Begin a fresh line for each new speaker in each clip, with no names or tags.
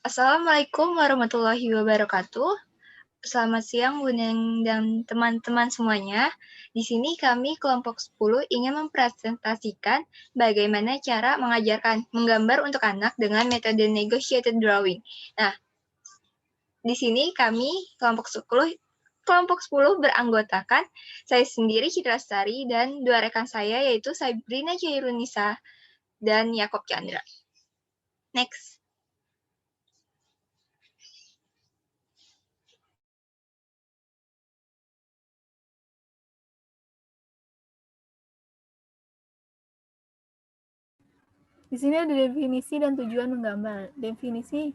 Assalamualaikum warahmatullahi wabarakatuh. Selamat siang Bunda dan teman-teman semuanya. Di sini kami kelompok 10 ingin mempresentasikan bagaimana cara mengajarkan menggambar untuk anak dengan metode negotiated drawing. Nah, di sini kami kelompok 10 beranggotakan saya sendiri Citra Lestari dan dua rekan saya yaitu Sabrina Jairunisa dan Yakob Chandra. Next.
Di sini ada definisi dan tujuan menggambar. Definisi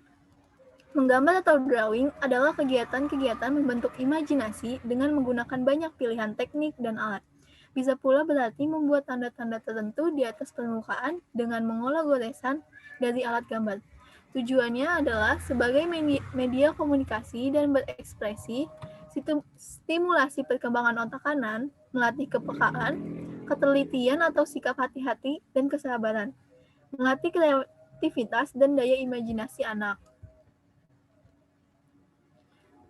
menggambar atau drawing adalah kegiatan-kegiatan membentuk imajinasi dengan menggunakan banyak pilihan teknik dan alat. Bisa pula berarti membuat tanda-tanda tertentu di atas permukaan dengan mengolah goresan dari alat gambar. Tujuannya adalah sebagai media komunikasi dan berekspresi, stimulasi perkembangan otak kanan, melatih kepekaan, ketelitian atau sikap hati-hati, dan kesabaran, melatih kreativitas dan daya imajinasi anak.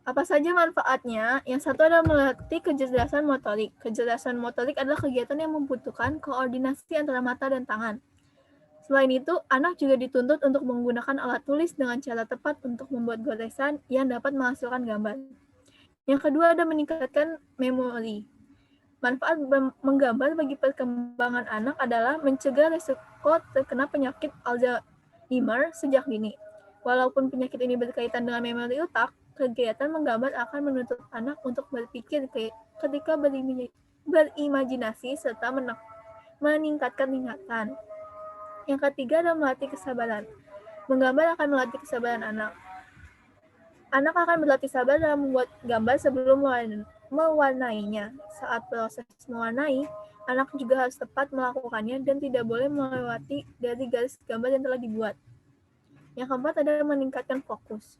Apa saja manfaatnya? Yang satu adalah melatih kecerdasan motorik. Kecerdasan motorik adalah kegiatan yang membutuhkan koordinasi antara mata dan tangan. Selain itu, anak juga dituntut untuk menggunakan alat tulis dengan cara tepat untuk membuat goresan yang dapat menghasilkan gambar. Yang kedua ada meningkatkan memori. Manfaat menggambar bagi perkembangan anak adalah mencegah risiko terkena penyakit Alzheimer sejak dini. Walaupun penyakit ini berkaitan dengan memori otak, kegiatan menggambar akan menuntut anak untuk berpikir ketika berimajinasi serta meningkatkan ingatan. Yang ketiga adalah melatih kesabaran. Menggambar akan melatih kesabaran anak. Anak akan berlatih sabar dalam membuat gambar sebelum mewarnainya. Saat proses mewarnai, anak juga harus tepat melakukannya dan tidak boleh melewati dari garis gambar yang telah dibuat. Yang keempat adalah meningkatkan fokus.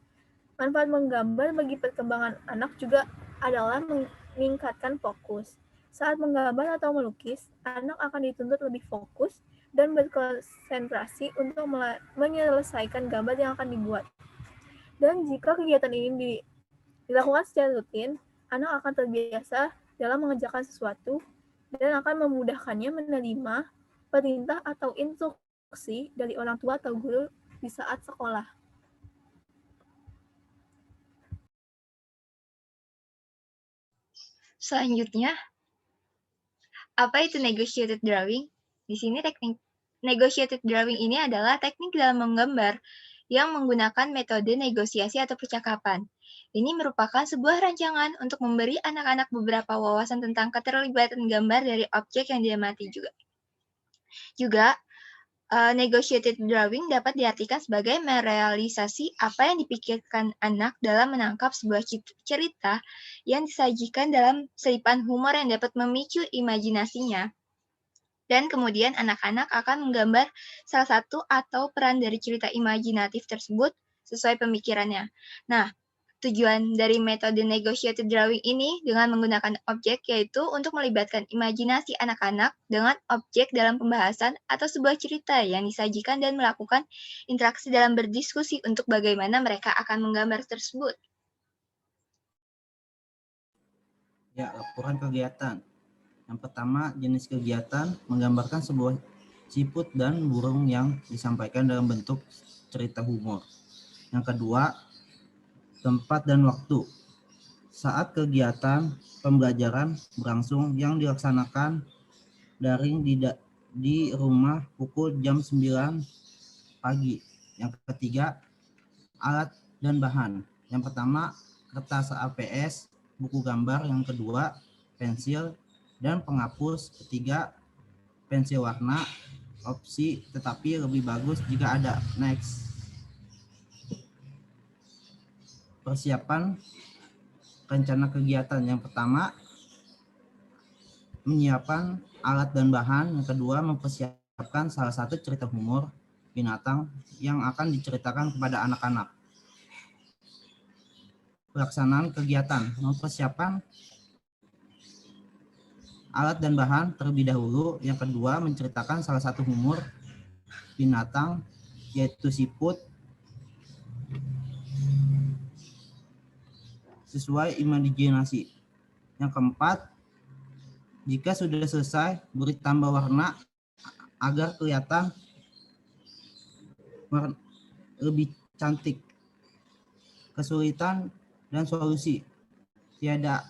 Manfaat menggambar bagi perkembangan anak juga adalah meningkatkan fokus. Saat menggambar atau melukis, anak akan dituntut lebih fokus dan berkonsentrasi untuk menyelesaikan gambar yang akan dibuat. Dan jika kegiatan ini dilakukan secara rutin, anak akan terbiasa dalam mengerjakan sesuatu dan akan memudahkannya menerima perintah atau instruksi dari orang tua atau guru di saat sekolah.
Selanjutnya, apa itu negotiated drawing? Di sini teknik negotiated drawing ini adalah teknik dalam menggambar yang menggunakan metode negosiasi atau percakapan. Ini merupakan sebuah rancangan untuk memberi anak-anak beberapa wawasan tentang keterlibatan gambar dari objek yang diamati juga. Negotiated drawing dapat diartikan sebagai merealisasi apa yang dipikirkan anak dalam menangkap sebuah cerita yang disajikan dalam selipan humor yang dapat memicu imajinasinya. Dan kemudian anak-anak akan menggambar salah satu atau peran dari cerita imajinatif tersebut sesuai pemikirannya. Nah, tujuan dari metode negotiated drawing ini dengan menggunakan objek yaitu untuk melibatkan imajinasi anak-anak dengan objek dalam pembahasan atau sebuah cerita yang disajikan dan melakukan interaksi dalam berdiskusi untuk bagaimana mereka akan menggambar tersebut.
Ya, laporan kegiatan. Yang pertama, jenis kegiatan menggambarkan sebuah siput dan burung yang disampaikan dalam bentuk cerita humor. Yang kedua, tempat dan waktu. Saat kegiatan pembelajaran berlangsung yang dilaksanakan daring di rumah pukul jam 9 pagi. Yang ketiga, alat dan bahan. Yang pertama, kertas APS, buku gambar. Yang kedua, pensil dan penghapus. Ketiga, pensil warna, opsi tetapi lebih bagus jika ada. Next. Persiapan rencana kegiatan. Yang pertama, menyiapkan alat dan bahan. Yang kedua, mempersiapkan salah satu cerita humor binatang yang akan diceritakan kepada anak-anak. Pelaksanaan kegiatan, mempersiapkan alat dan bahan terlebih dahulu. Yang kedua, menceritakan salah satu humor binatang yaitu siput. sesuai imajinasi. Yang keempat, jika sudah selesai, beri tambah warna agar kelihatan lebih cantik. Kesulitan dan solusi. Tiada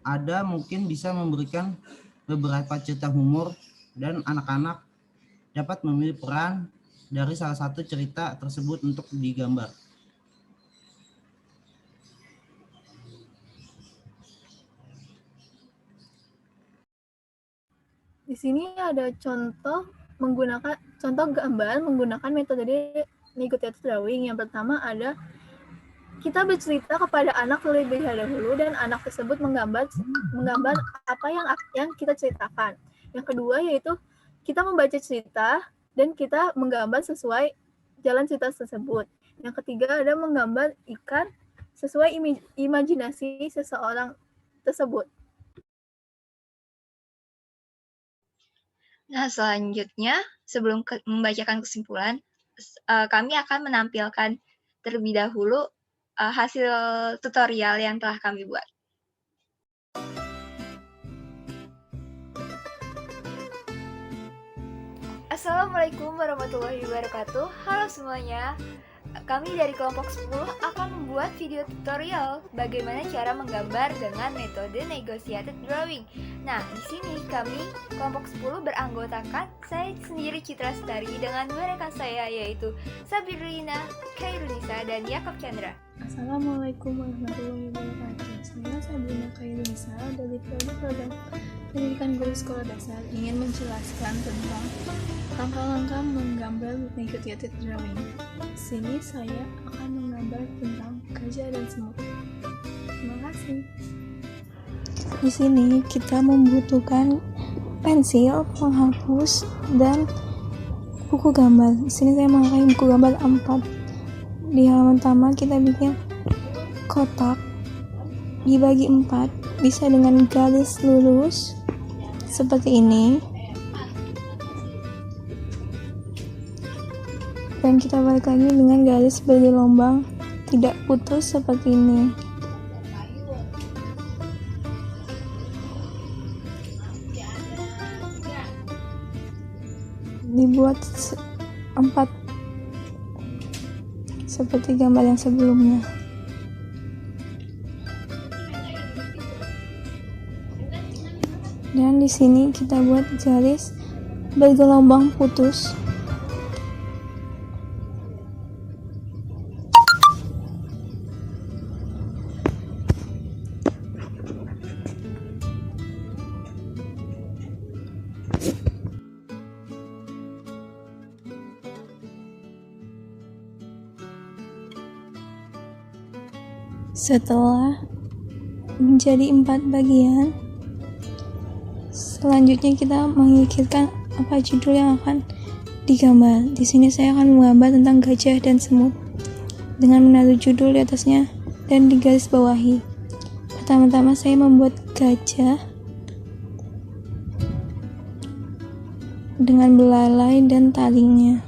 ada mungkin bisa memberikan beberapa cerita humor dan anak-anak dapat memilih peran dari salah satu cerita tersebut untuk digambar.
Di sini ada contoh gambar menggunakan metode negative drawing. Yang pertama ada kita bercerita kepada anak terlebih dahulu dan anak tersebut menggambar apa yang kita ceritakan. Yang kedua yaitu kita membaca cerita dan kita menggambar sesuai jalan cerita tersebut. Yang ketiga ada menggambar ikan sesuai imajinasi seseorang tersebut.
Nah, selanjutnya, sebelum membacakan kesimpulan, kami akan menampilkan terlebih dahulu hasil tutorial yang telah kami buat. Assalamualaikum warahmatullahi wabarakatuh. Halo semuanya. Kami dari kelompok 10 akan membuat video tutorial bagaimana cara menggambar dengan metode negotiated drawing. Nah, di sini kami kelompok 10 beranggotakan saya sendiri Citra Stari dengan rekan saya yaitu Sabrina, Khairunisa, dan Yakob Chandra.
Assalamualaikum warahmatullahi wabarakatuh. Saya Sabrina Khairunisa dari Prodi Pendidikan Guru Sekolah Dasar ingin menjelaskan tentang langkah-langkah menggambar negotiated drawing. Di sini saya akan menggambar tentang gajah dan semut. Terima kasih. Di sini kita membutuhkan pensil, penghapus, dan buku gambar. Di sini saya memakai buku gambar A4. Di halaman pertama kita bikin kotak dibagi 4, bisa dengan garis lurus seperti ini. Dan kita balik lagi dengan garis bergelombang tidak putus seperti ini. Dibuat 4 seperti gambar yang sebelumnya. Dan di sini kita buat garis bergelombang putus. Setelah menjadi 4 bagian, selanjutnya kita memikirkan apa judul yang akan digambar. Di sini saya akan menggambar tentang gajah dan semut dengan menaruh judul di atasnya dan di garis bawahi. Pertama-tama saya membuat gajah dengan belalai dan taringnya.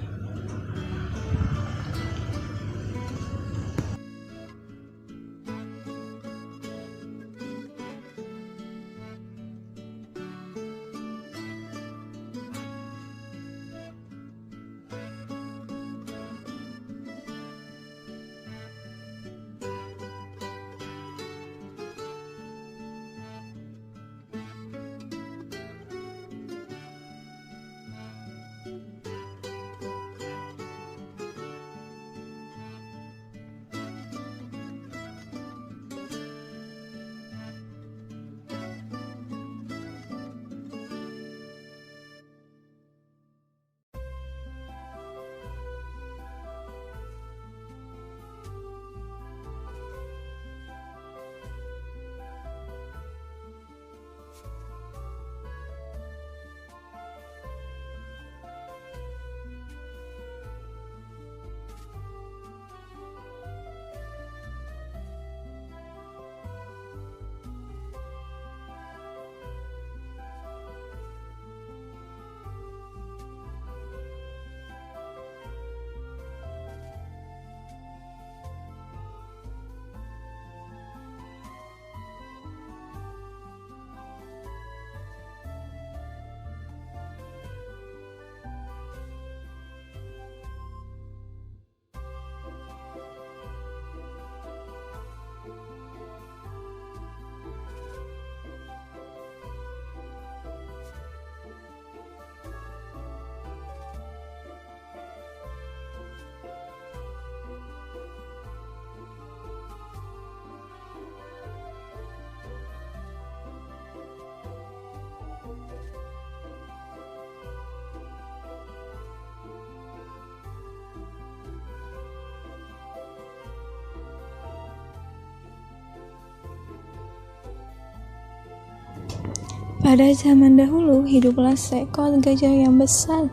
Pada zaman dahulu, hiduplah seekor gajah yang besar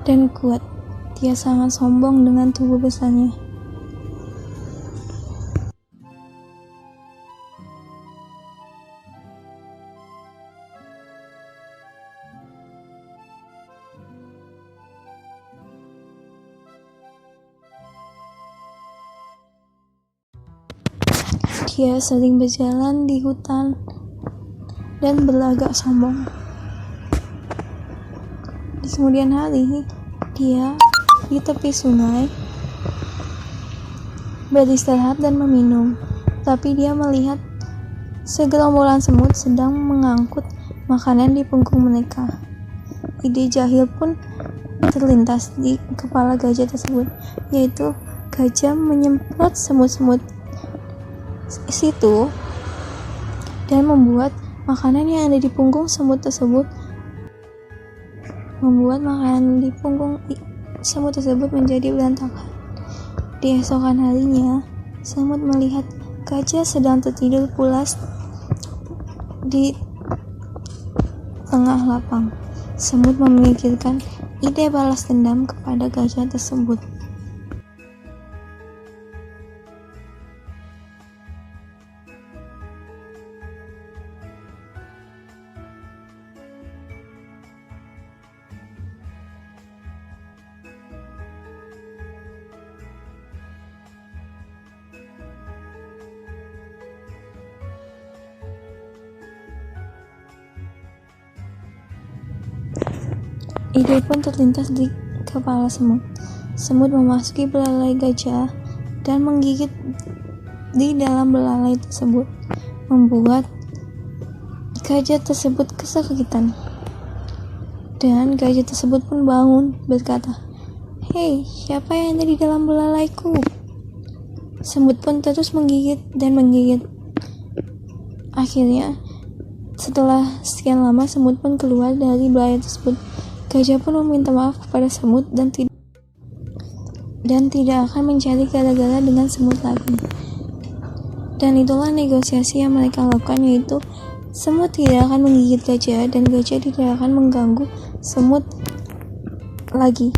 dan kuat. Dia sangat sombong dengan tubuh besarnya. Dia sering berjalan di hutan dan berlagak sombong. Di kemudian hari, dia di tepi sungai beristirahat dan meminum. Tapi dia melihat segerombolan semut sedang mengangkut makanan di punggung mereka. Ide jahil pun terlintas di kepala gajah tersebut, yaitu gajah menyemprot semut-semut situ dan membuat makanan yang ada di punggung semut tersebut menjadi berantakan. Di esokan harinya, semut melihat gajah sedang tertidur pulas di tengah lapang. Semut memikirkan ide balas dendam kepada gajah tersebut. Ide pun terlintas di kepala semut. Semut memasuki belalai gajah dan menggigit di dalam belalai tersebut, membuat gajah tersebut kesakitan. Dan gajah tersebut pun bangun, berkata, "Hei, siapa yang ada di dalam belalaiku?" Semut pun terus menggigit dan menggigit. Akhirnya, setelah sekian lama, semut pun keluar dari belalai tersebut. Gajah pun meminta maaf kepada semut dan tidak akan mencari gara-gara dengan semut lagi. Dan itulah negosiasi yang mereka lakukan, yaitu semut tidak akan menggigit gajah dan gajah tidak akan mengganggu semut lagi.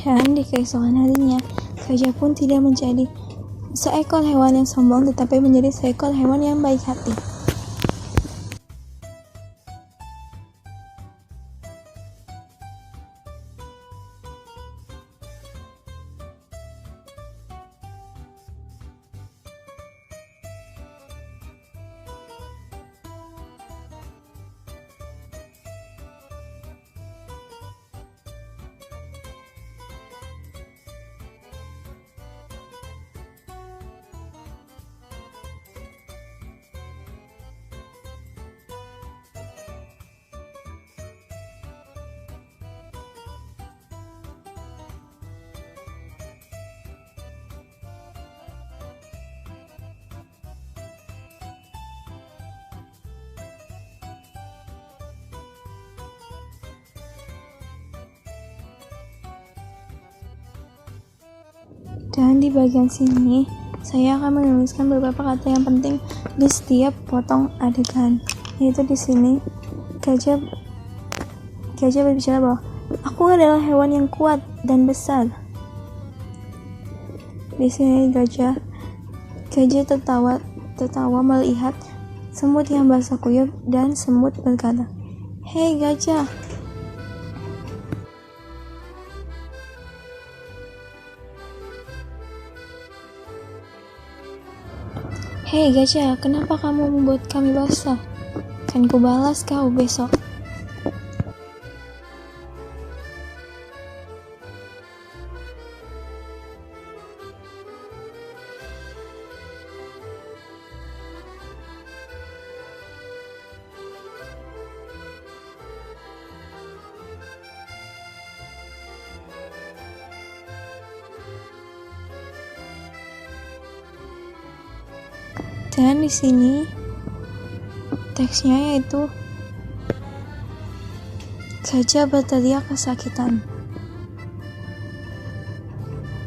Dan di keesokan harinya, gajah pun tidak menjadi seekor hewan yang sombong, tetapi menjadi seekor hewan yang baik hati. Dan di bagian sini, saya akan menuliskan beberapa kata yang penting di setiap potong adegan. Yaitu di sini, gajah berbicara bahwa aku adalah hewan yang kuat dan besar. Di sini gajah tertawa melihat semut yang basah kuyup dan semut berkata, "Hei gajah, hei gajah, kenapa kamu membuat kami basah? Kan ku balas kau besok." Dan di sini teksnya yaitu gajah berteriak kesakitan.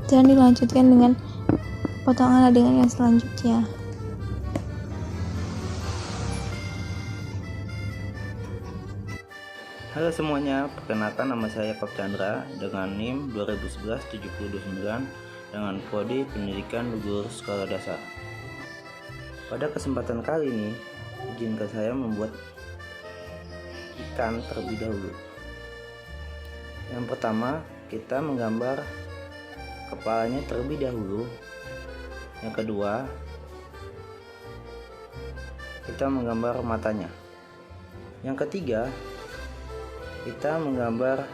Dan dilanjutkan dengan potongan adegan yang selanjutnya.
Halo semuanya, perkenalkan nama saya Pak Chandra dengan NIM 2011-7029 dengan kode pendidikan Lugur Sekolah Dasar. Pada kesempatan kali ini, izinkan saya membuat ikan terlebih dahulu. Yang pertama, kita menggambar kepalanya terlebih dahulu. Yang kedua, kita menggambar matanya. Yang ketiga, kita menggambar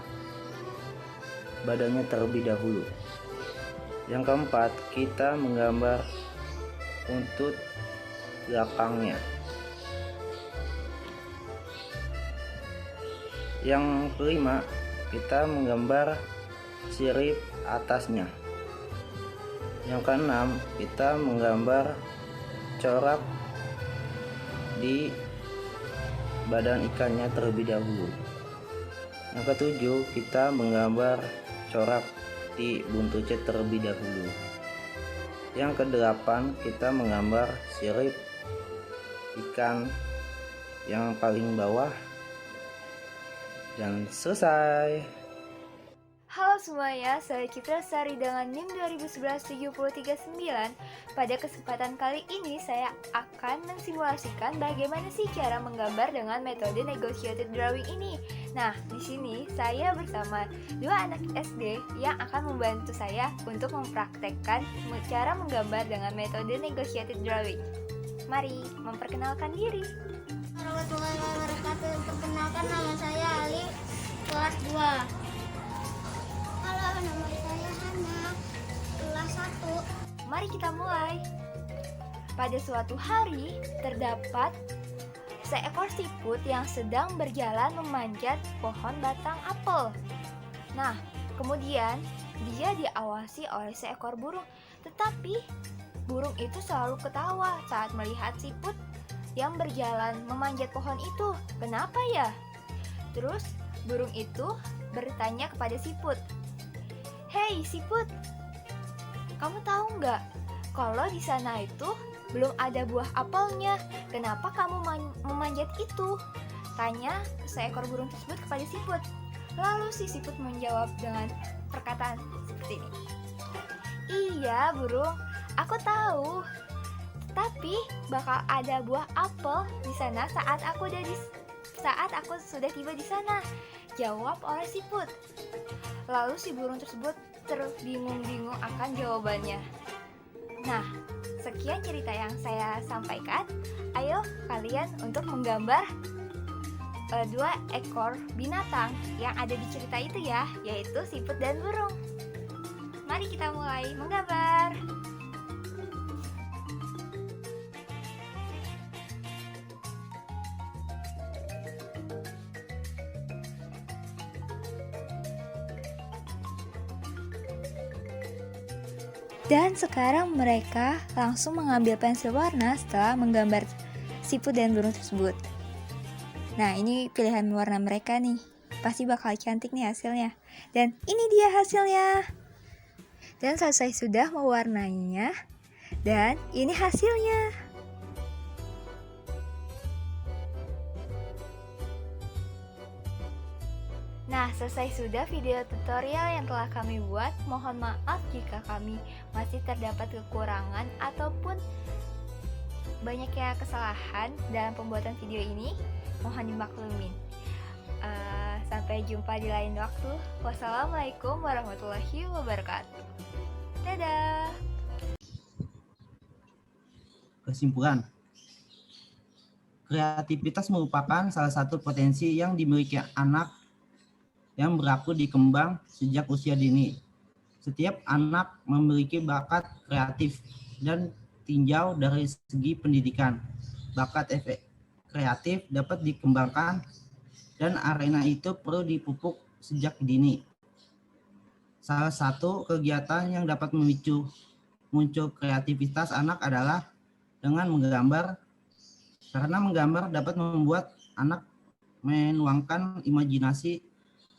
badannya terlebih dahulu. Yang keempat, kita menggambar buntut belakangnya. Yang kelima, kita menggambar sirip atasnya. Yang keenam, kita menggambar corak di badan ikannya terlebih dahulu. Yang ketujuh, kita menggambar corak di buntutnya terlebih dahulu. Yang kedelapan, kita menggambar sirip ikan yang paling bawah. Dan selesai.
Halo semuanya, saya Citra Sari dengan NIM 2011-7039. Pada kesempatan kali ini saya akan mensimulasikan bagaimana sih cara menggambar dengan metode negotiated drawing ini. Nah, di sini saya bersama dua anak SD yang akan membantu saya untuk mempraktekkan cara menggambar dengan metode negotiated drawing. Mari memperkenalkan diri.
Warahmatullahi wabarakatuh. Perkenalkan, nama saya Ali, kelas 2. Halo, nama saya Hana, kelas 1.
Mari kita mulai. Pada suatu hari, terdapat seekor siput yang sedang berjalan memanjat pohon batang apel. Nah, kemudian dia diawasi oleh seekor burung. Tetapi burung itu selalu ketawa saat melihat siput yang berjalan memanjat pohon itu. Kenapa ya? Terus burung itu bertanya kepada siput, "Hei siput, kamu tahu nggak kalau di sana itu belum ada buah apelnya? Kenapa kamu memanjat itu?" Tanya seekor burung tersebut kepada siput. Lalu si siput menjawab dengan perkataan seperti ini, "Iya burung, aku tahu. Tapi bakal ada buah apel di sana saat aku sudah tiba di sana," jawab oleh siput. Lalu si burung tersebut terbingung-bingung akan jawabannya. Nah, sekian cerita yang saya sampaikan. Ayo kalian untuk menggambar dua ekor binatang yang ada di cerita itu ya, yaitu siput dan burung. Mari kita mulai menggambar. Dan sekarang mereka langsung mengambil pensil warna setelah menggambar siput dan burung tersebut. Nah, ini pilihan warna mereka nih. Pasti bakal cantik nih hasilnya. Dan ini dia hasilnya. Dan selesai sudah mewarnainya. Dan ini hasilnya. Nah, selesai sudah video tutorial yang telah kami buat. Mohon maaf jika kami masih terdapat kekurangan ataupun banyaknya kesalahan dalam pembuatan video ini. Mohon dimaklumin. Sampai jumpa di lain waktu. Wassalamualaikum warahmatullahi wabarakatuh. Dadah.
Kesimpulan, kreativitas merupakan salah satu potensi yang dimiliki anak yang berlaku di kembang sejak usia dini. Setiap anak memiliki bakat kreatif dan tinjau dari segi pendidikan. Bakat kreatif dapat dikembangkan dan arena itu perlu dipupuk sejak dini. Salah satu kegiatan yang dapat memicu muncul kreativitas anak adalah dengan menggambar, karena menggambar dapat membuat anak menuangkan imajinasi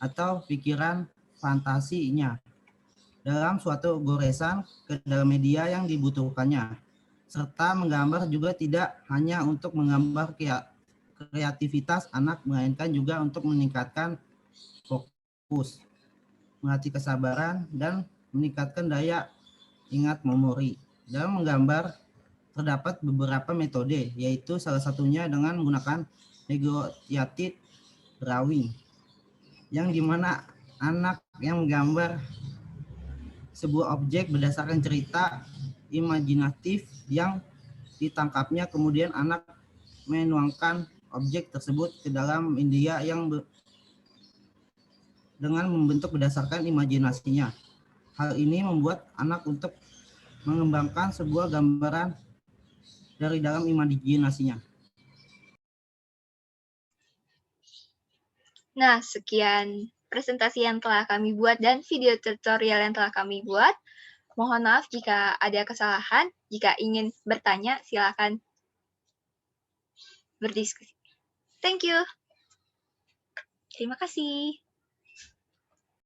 atau pikiran fantasinya dalam suatu goresan ke dalam media yang dibutuhkannya. Serta menggambar juga tidak hanya untuk menggambar kreativitas anak, melainkan juga untuk meningkatkan fokus, melatih kesabaran, dan meningkatkan daya ingat memori. Dalam menggambar terdapat beberapa metode, yaitu salah satunya dengan menggunakan negotiated drawing, yang dimana anak yang menggambar sebuah objek berdasarkan cerita imajinatif yang ditangkapnya, kemudian anak menuangkan objek tersebut ke dalam media yang dengan membentuk berdasarkan imajinasinya. Hal ini membuat anak untuk mengembangkan sebuah gambaran dari dalam imajinasinya.
Nah, sekian presentasi yang telah kami buat dan video tutorial yang telah kami buat. Mohon maaf jika ada kesalahan. Jika ingin bertanya, silakan berdiskusi. Thank you. Terima kasih.